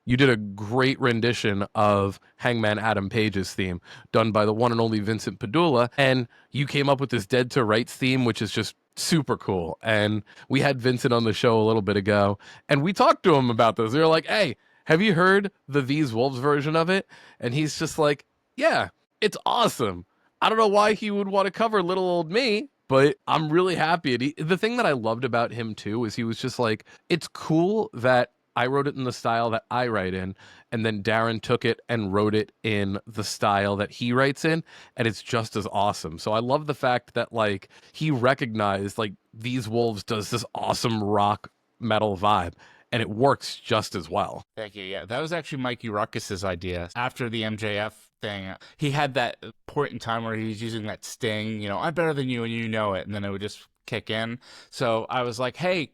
You did a great rendition of Hangman Adam Page's theme, done by the one and only Vincent Pedulla, and you came up with this Dead to Rights theme, which is just super cool. And we had Vincent on the show a little bit ago, and we talked to him about this. We were like, "Hey, have you heard the These Wolves version of it?" And he's just like, "Yeah, it's awesome. I don't know why he would want to cover Little Old Me, but I'm really happy." And the thing that I loved about him too is he was just like, "It's cool that I wrote it in the style that I write in, and then Darren took it and wrote it in the style that he writes in, and it's just as awesome." So I love the fact that like he recognized like These Wolves does this awesome rock metal vibe, and it works just as well. Thank you. Yeah, that was actually Mikey Rukus's idea. After the MJF thing, he had that point in time where he was using that sting, I'm better than you and you know it, and then it would just kick in. So I was like, hey,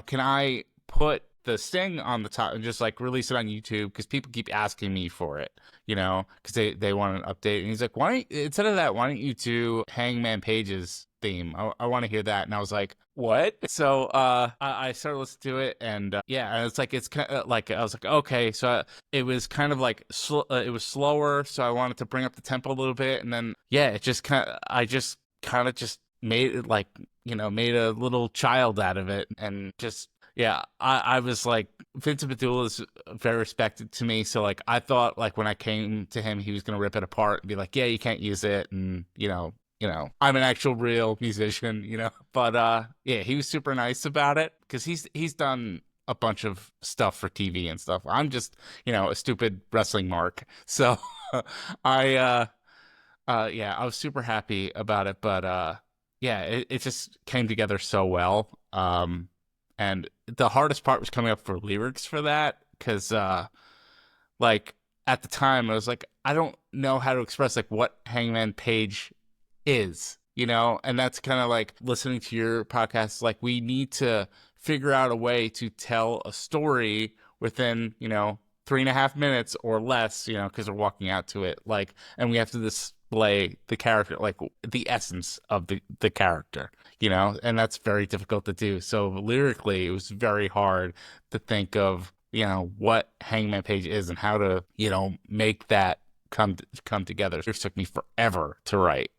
can I put the sting on the top and just like release it on YouTube, because people keep asking me for it, because they want an update. And he's like, instead of that, why don't you do Hangman Page's theme? I want to hear that. And I was like, what? So I started listening to it, and and it's kind of like, I was like, okay. So it was kind of like it was slower, so I wanted to bring up the tempo a little bit, and then it just kind of just made it like, made a little child out of it, and just I was like, Vincent Pedulla is very respected to me, so like I thought like when I came to him, he was gonna rip it apart and be like, yeah, you can't use it, and I'm an actual real musician, But he was super nice about it, because he's done a bunch of stuff for TV and stuff. I'm just a stupid wrestling mark, so I was super happy about it, but it just came together so well. And the hardest part was coming up for lyrics for that, because like at the time I was like, I don't know how to express like what Hangman Page is, and that's kind of like listening to your podcast. Like, we need to figure out a way to tell a story within 3.5 minutes or less, because we're walking out to it, like, and we have to display the character, like the essence of the character, and that's very difficult to do. So lyrically, it was very hard to think of what Hangman Page is and how to make that come together. It took me forever to write.